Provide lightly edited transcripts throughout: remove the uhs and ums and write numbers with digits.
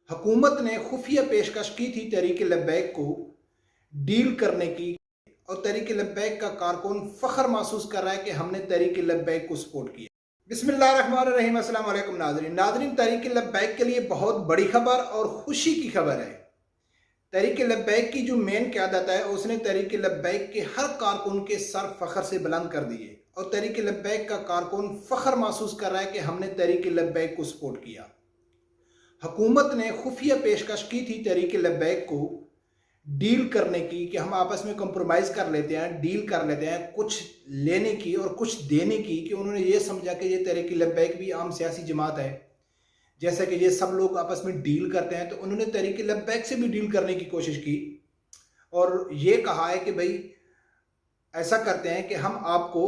हुकूमत ने खुफिया पेशकश की थी तहरीक लब्बैक को डील करने की और तहरीक लब्बैक का कारकुन फ़ख्र महसूस कर रहा है कि हमने तहरीक लब्बैक को सपोर्ट किया। बिस्मिल्लाहिर्रहमानिर्रहीम, अस्सलाम वालेकुम नाज़रीन तहरीक लब्बैक के लिए बहुत बड़ी खबर और खुशी की खबर है। तहरीक लब्बैक की जो मेन क़यादत है उसने तहरीक लब्बैक के हर कारकुन के सर फ़ख्र से बुलंद कर दिए और तहरीक लब्बैक का कारकुन फ़ख्र महसूस कर रहा है कि हमने तहरीक लब्बैक को सपोर्ट किया। हुकूमत ने खुफिया पेशकश की थी तहरीक लब्बैक को डील करने की कि हम आपस में कंप्रोमाइज़ कर लेते हैं, डील कर लेते हैं, कुछ लेने की और कुछ देने की। कि उन्होंने ये समझा कि ये तहरीक लब्बैक भी आम सियासी जमात है, जैसा कि ये सब लोग आपस में डील करते हैं, तो उन्होंने तहरीक लब्बैक से भी डील करने की कोशिश की और ये कहा है कि भाई ऐसा करते हैं कि हम आपको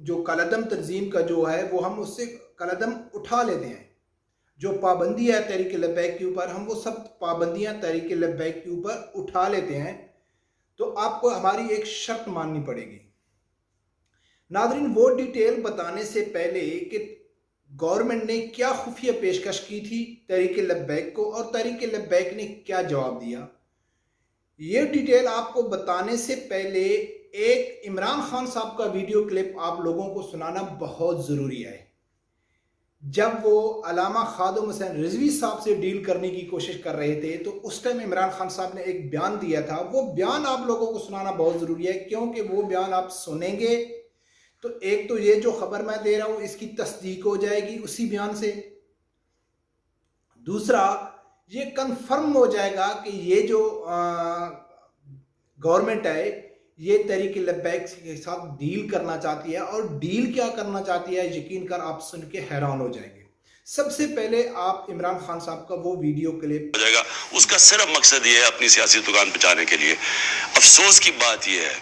जो कलदम तंजीम का जो है वो हम उससे कलदम उठा लेते हैं। जो पाबंदी है तहरीक लब्बैक के ऊपर, हम वो सब पाबंदियां तहरीक लब्बैक के ऊपर उठा लेते हैं, तो आपको हमारी एक शर्त माननी पड़ेगी। नाज़रीन, वो डिटेल बताने से पहले कि गवर्नमेंट ने क्या खुफिया पेशकश की थी तहरीक लब्बैक को और तहरीक लब्बैक ने क्या जवाब दिया, ये डिटेल आपको बताने से पहले एक इमरान खान साहब का वीडियो क्लिप आप लोगों को सुनाना बहुत ज़रूरी है। जब वो अल्लामा खादिम हुसैन रिजवी साहब से डील करने की कोशिश कर रहे थे तो उस टाइम इमरान खान साहब ने एक बयान दिया था। वो बयान आप लोगों को सुनाना बहुत ज़रूरी है, क्योंकि वो बयान आप सुनेंगे तो एक तो ये जो खबर मैं दे रहा हूँ इसकी तस्दीक हो जाएगी उसी बयान से, दूसरा ये कंफर्म हो जाएगा कि ये जो गवर्नमेंट है ये तहरीक लब्बैक के साथ डील करना चाहती है। और डील क्या करना चाहती है यकीन कर आप सुन के हैरान हो जाएंगे। सबसे पहले आप इमरान खान साहब का वो वीडियो क्लिप हो जाएगा। उसका सिर्फ मकसद ये है अपनी सियासी दुकान बचाने के लिए। अफसोस की बात यह है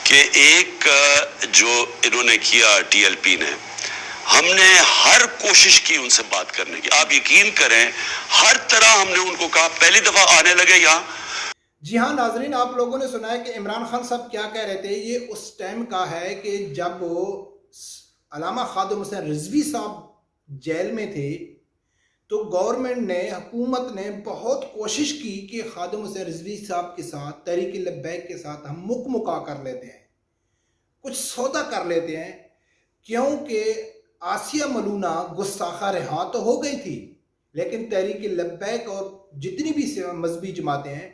कि एक जो इन्होंने किया टीएलपी ने, हमने हर कोशिश की उनसे बात करने की। आप यकीन करें हर तरह हमने उनको कहा, पहली दफा आने लगे यहाँ। जी हाँ नाजरीन, आप लोगों ने सुना है कि इमरान खान साहब क्या कह रहे थे। ये उस टाइम का है कि जब वो अल्लामा खादिम हुसैन रिजवी साहब जेल में थे तो गवर्नमेंट ने, हुकूमत ने बहुत कोशिश की कि खादिम हुसैन रिजवी साहब के साथ, तहरीक लब्बैक के साथ हम मुका कर लेते हैं, कुछ सौदा कर लेते हैं, क्योंकि आसिया मलूना गुस्ताखा रिहा तो हो गई थी, लेकिन तहरीक लब्बैक और जितनी भी मजहबी जमातें हैं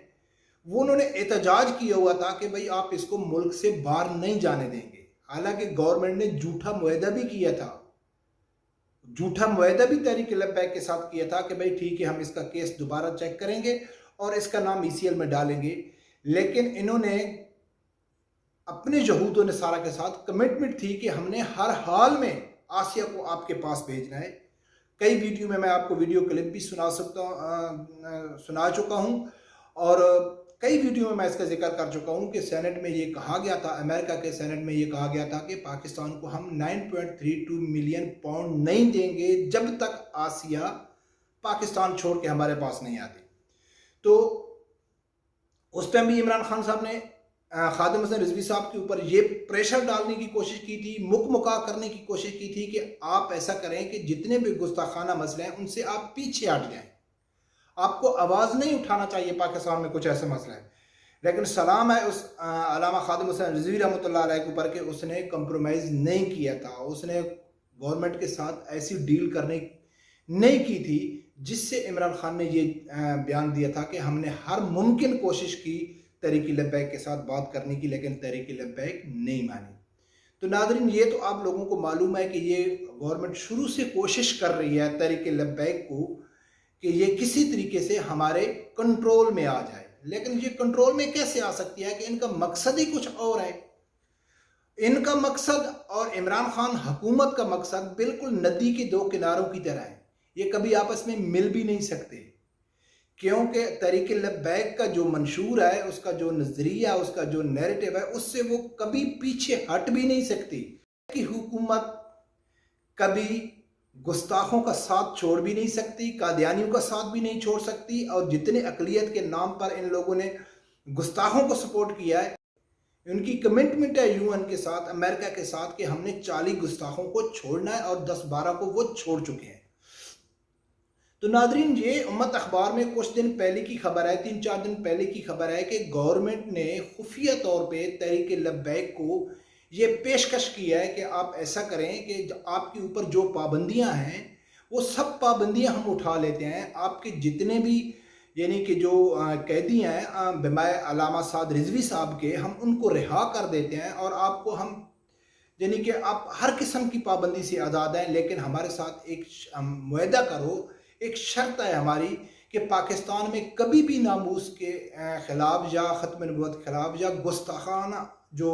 वो उन्होंने एहतजाज किया हुआ था कि भाई आप इसको मुल्क से बाहर नहीं जाने देंगे। हालांकि गवर्नमेंट ने झूठा मुआहदा भी किया था, झूठा मुआहदा भी तहरीक लब्बैक के साथ किया था कि भाई ठीक है हम इसका केस दोबारा चेक करेंगे और इसका नाम ईसीएल में डालेंगे। लेकिन इन्होंने अपने यहूद व नसारा के साथ कमिटमेंट थी कि हमने हर हाल में आसिया को आपके पास भेजना है। कई वीडियो में मैं आपको वीडियो क्लिप भी सुना चुका हूँ और कई वीडियो में मैं इसका जिक्र कर चुका हूँ कि सेनेट में ये कहा गया था, अमेरिका के सेनेट में ये कहा गया था कि पाकिस्तान को हम 9.32 मिलियन पाउंड नहीं देंगे जब तक आसिया पाकिस्तान छोड़ के हमारे पास नहीं आती। तो उस टाइम भी इमरान खान साहब ने खादिम हुसैन रिजवी साहब के ऊपर ये प्रेशर डालने की कोशिश की थी, मुका करने की कोशिश की थी कि आप ऐसा करें कि जितने भी गुस्ताखाना मसले हैं उनसे आप पीछे हट जाएं, आपको आवाज़ नहीं उठाना चाहिए पाकिस्तान में कुछ ऐसे मसले हैं। लेकिन सलाम है उस अल्लामा खादिम हुसैन रिजवी रहमतुल्लाह अलैह के ऊपर कि उसने कंप्रोमाइज़ नहीं किया था, उसने गवर्नमेंट के साथ ऐसी डील करने नहीं की थी जिससे इमरान खान ने ये बयान दिया था कि हमने हर मुमकिन कोशिश की तहरीक लब्बैक के साथ बात करने की, लेकिन तहरीक लब्बैक नहीं मानी। तो नाज़रीन, ये तो आप लोगों को मालूम है कि ये गवर्नमेंट शुरू से कोशिश कर रही है तहरीक लब्बैक को कि ये किसी तरीके से हमारे कंट्रोल में आ जाए। लेकिन ये कंट्रोल में कैसे आ सकती है कि इनका मकसद ही कुछ और है। इनका मकसद और इमरान खान हुकूमत का मकसद बिल्कुल नदी के दो किनारों की तरह है, ये कभी आपस में मिल भी नहीं सकते, क्योंकि तहरीक लब्बैक का जो मंशूर है, उसका जो नज़रिया, उसका जो नैरेटिव है, उससे वो कभी पीछे हट भी नहीं सकती। कि हुकूमत कभी गुस्ताखों का साथ छोड़ भी नहीं सकती, कादियानियों का साथ भी नहीं छोड़ सकती। और जितने अकलियत के नाम पर इन लोगों ने गुस्ताखों को सपोर्ट किया है, उनकी कमिटमेंट है यूएन के साथ, अमेरिका के साथ कि हमने 40 गुस्ताखों को छोड़ना है और 10-12 को वो छोड़ चुके हैं। तो नाजरीन, ये उम्मत अखबार में कुछ दिन पहले की खबर है, 3-4 दिन पहले की खबर है कि गवर्नमेंट ने खुफिया तौर पे तहरीक लब्बैक को ये पेशकश की है कि आप ऐसा करें कि आपके ऊपर जो पाबंदियां हैं वो सब पाबंदियां हम उठा लेते हैं, आपके जितने भी यानी कि जो कैदी हैं बिमाए अलामा साद रिजवी साहब के, हम उनको रिहा कर देते हैं और आपको हम यानी कि आप हर किस्म की पाबंदी से आज़ाद हैं, लेकिन हमारे साथ एक मुआहदा करो, एक शर्त है हमारी कि पाकिस्तान में कभी भी नामूस के ख़िलाफ़ या ख़त्म नबूवत के ख़िलाफ़ या गुस्ताखाना जो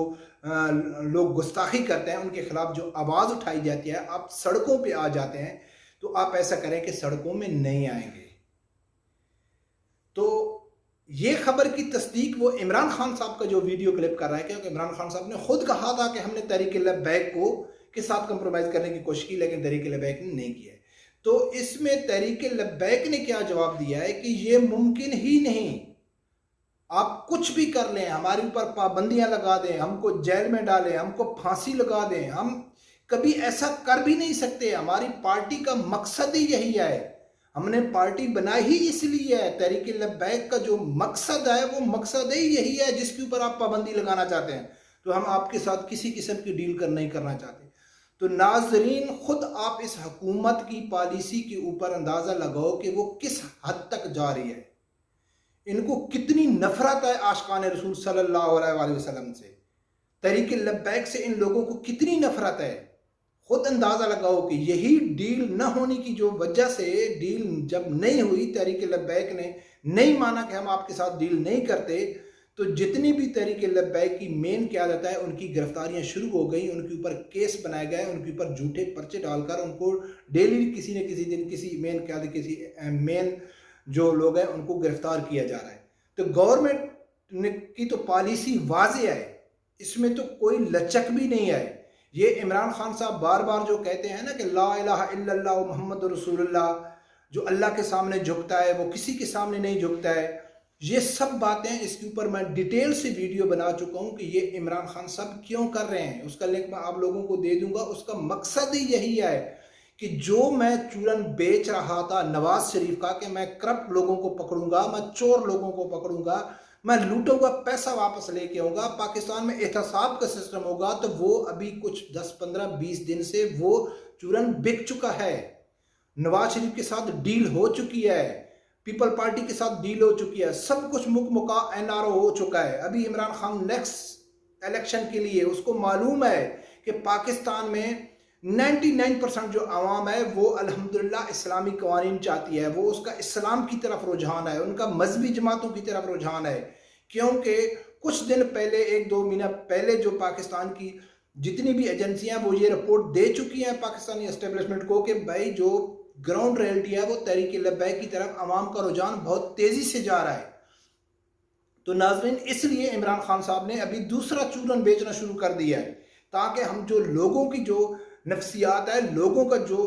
लोग गुस्ताखी करते हैं उनके ख़िलाफ़ जो आवाज़ उठाई जाती है, आप सड़कों पे आ जाते हैं, तो आप ऐसा करें कि सड़कों में नहीं आएंगे। तो ये खबर की तस्दीक वो इमरान खान साहब का जो वीडियो क्लिप कर रहा है, क्योंकि इमरान खान साहब ने खुद कहा था कि हमने तहरीक लब्बैक को के साथ कंप्रोमाइज़ करने की कोशिश की, लेकिन तहरीक लब्बैक ने नहीं किया। तो इसमें तहरीक लब्बैक ने क्या जवाब दिया है कि ये मुमकिन ही नहीं, आप कुछ भी कर लें, हमारे ऊपर पाबंदियां लगा दें, हमको जेल में डालें, हमको फांसी लगा दें, हम कभी ऐसा कर भी नहीं सकते। हमारी पार्टी का मकसद ही यही है, हमने पार्टी बनाई ही इसलिए है। तहरीक लब्बैक का जो मकसद है वो मकसद ही यही है जिसके ऊपर आप पाबंदी लगाना चाहते हैं। तो हम आपके साथ किसी किस्म की डील नहीं करना चाहते। तो नाजरीन, खुद आप इस हुकूमत की पॉलिसी के ऊपर अंदाज़ा लगाओ कि वो किस हद तक जा रही है, इनको कितनी नफरत है आशिकान रसूल सल्लल्लाहु अलैहि वसल्लम से, तहरीक लब्बैक से इन लोगों को कितनी नफरत है। खुद अंदाज़ा लगाओ कि यही डील न होने की जो वजह से, डील जब नहीं हुई, तहरीक लब्बैक ने नहीं माना कि हम आपके साथ डील नहीं करते, तो जितनी भी तहरीक लब्बैक की मेन क़यादत है उनकी गिरफ्तारियां शुरू हो गई, उनके ऊपर केस बनाए गए, उनके ऊपर झूठे पर्चे डालकर उनको डेली किसी न किसी दिन किसी मेन क़यादत किसी मेन जो लोग हैं उनको गिरफ्तार किया जा रहा है। तो गवर्नमेंट की तो पॉलिसी वाज़ेह है, इसमें तो कोई लचक भी नहीं है। ये इमरान खान साहब बार बार जो कहते हैं ना कि ला इलाहा इल्लल्लाह मुहम्मद रसूलुल्लाह, जो अल्लाह के सामने झुकता है वो किसी के सामने नहीं झुकता है, ये सब बातें, इसके ऊपर मैं डिटेल से वीडियो बना चुका हूँ कि ये इमरान खान साहब क्यों कर रहे हैं। उसका लिंक मैं आप लोगों को दे दूंगा। उसका मकसद ही यही है कि जो मैं चूरन बेच रहा था नवाज शरीफ का, कि मैं करप्ट लोगों को पकड़ूंगा, मैं चोर लोगों को पकड़ूंगा, मैं लूटूंगा, पैसा वापस लेके आऊंगा, पाकिस्तान में एहतसाब का सिस्टम होगा, तो वो अभी कुछ 10-15-20 दिन से वो चूरन बिक चुका है। नवाज शरीफ के साथ डील हो चुकी है, पीपल पार्टी के साथ डील हो चुकी है, सब कुछ मुकमुका एनआरओ हो चुका है। अभी इमरान खान नेक्स्ट इलेक्शन के लिए उसको मालूम है कि पाकिस्तान में 99% जो आवाम है वो अल्हम्दुलिल्लाह इस्लामी कवानीन चाहती है, वो उसका इस्लाम की तरफ रुझान है, उनका मजहबी जमातों की तरफ रुझान है। क्योंकि कुछ दिन पहले, 1-2 महीना पहले, जो पाकिस्तान की जितनी भी एजेंसियां वो ये रिपोर्ट दे चुकी हैं पाकिस्तानी एस्टेब्लिशमेंट को कि भाई जो ग्राउंड रियलिटी है वो तहरीक लब्बैक की तरफ आवाम का रुझान बहुत तेजी से जा रहा है। तो नाजरीन, इसलिए इमरान खान साहब ने अभी दूसरा चूरन बेचना शुरू कर दिया है, ताकि हम जो लोगों की जो नफ्सियात है, लोगों का जो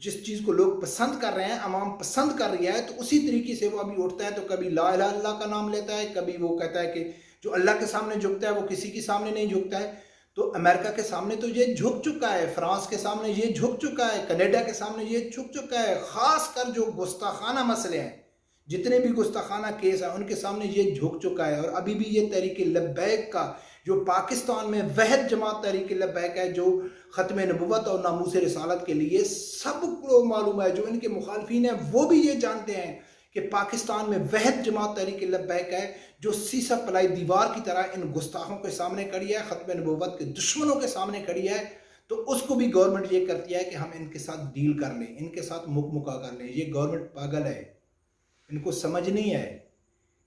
जिस चीज़ को लोग पसंद कर रहे हैं, आवाम पसंद कर रही है, तो उसी तरीके से वो अभी उठता है। तो कभी ला इलाहा इल्लल्लाह का नाम लेता है, कभी वो कहता है कि जो अल्लाह के सामने झुकता है वो किसी के सामने नहीं झुकता है। तो अमेरिका के सामने तो ये झुक चुका है, फ्रांस के सामने ये झुक चुका है, कनाडा के सामने ये झुक चुका है। ख़ास कर जो गुस्ताखाना मसले हैं, जितने भी गुस्ताखाना केस हैं, उनके सामने ये झुक चुका है। और अभी भी ये तहरीक लब्बैक का जो पाकिस्तान में वहद जमात तहरीक लब्बैक है, जो ख़त्म नबुव्वत और नामूस रिसालत के लिए सबको मालूम है, जो इनके मुखालफिन हैं वो भी ये जानते हैं कि पाकिस्तान में वहद जमात तहरीक लब्बैक है, जो सीसा पलाई दीवार की तरह इन गुस्ताखों के सामने खड़ी है, ख़त्म नबुव्वत के दुश्मनों के सामने खड़ी है। तो उसको भी गवर्नमेंट ये करती है कि हम इनके साथ डील कर लें, इनके साथ मुकमुका कर लें। ये गवर्नमेंट पागल है, इनको समझ नहीं है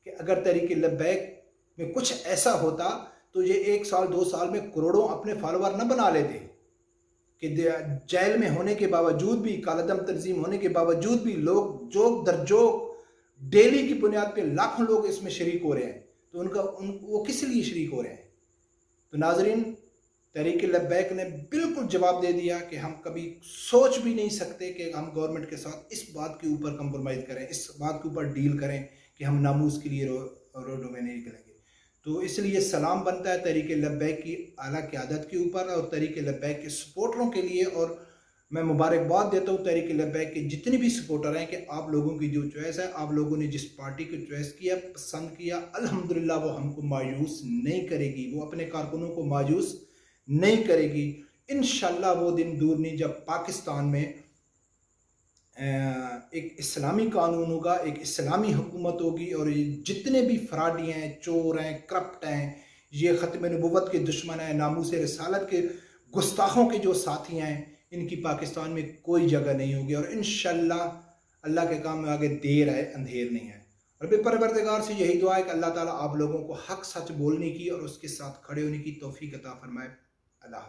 कि अगर तहरीक लब्बैक में कुछ ऐसा होता तो ये 1 साल 2 साल में करोड़ों अपने फॉलोअर न बना लेते, कि जेल में होने के बावजूद भी, कालादम तंजीम होने के बावजूद भी लोग जोक दर जोक डेली की बुनियाद पे लाखों लोग इसमें शरीक हो रहे हैं। तो वो किस लिए शरीक हो रहे हैं? तो नाजरीन, तहरीक लब्बैक ने बिल्कुल जवाब दे दिया कि हम कभी सोच भी नहीं सकते कि हम गवर्नमेंट के साथ इस बात के ऊपर कंप्रोमाइज़ करें, इस बात के ऊपर डील करें कि हम नामूस के लिए रोडों में नहीं निकलेंगे। तो इसलिए सलाम बनता है तहरीक लब्बैक की आला क़यादत के ऊपर और तहरीक लब्बैक के सपोर्टरों के लिए और मैं मुबारकबाद देता हूँ तहरीक लब्बैक के जितने भी सपोर्टर हैं कि आप लोगों की जो चॉइस है, आप लोगों ने जिस पार्टी को चॉइस किया, पसंद किया, अल्हम्दुलिल्लाह वो हमको मायूस नहीं करेगी, वो अपने कारकुनों को मायूस नहीं करेगी। इंशाल्लाह वो दिन दूर नहीं जब पाकिस्तान में एक इस्लामी कानून होगा, एक इस्लामी हुकूमत होगी, और ये जितने भी फराडी हैं, चोर हैं, करप्ट हैं, ये ख़त्म नबुव्वत के दुश्मन हैं, नामूस रिसालत के गुस्ताखों के जो साथी हैं, इनकी पाकिस्तान में कोई जगह नहीं होगी। और इंशाल्लाह अल्लाह के काम में आगे देर है, अंधेर नहीं है। और परवरदिगार से यही दुआ है कि अल्लाह ताला आप लोगों को हक सच बोलने की और उसके साथ खड़े होने की तौफीक अता फरमाए। अल्लाह।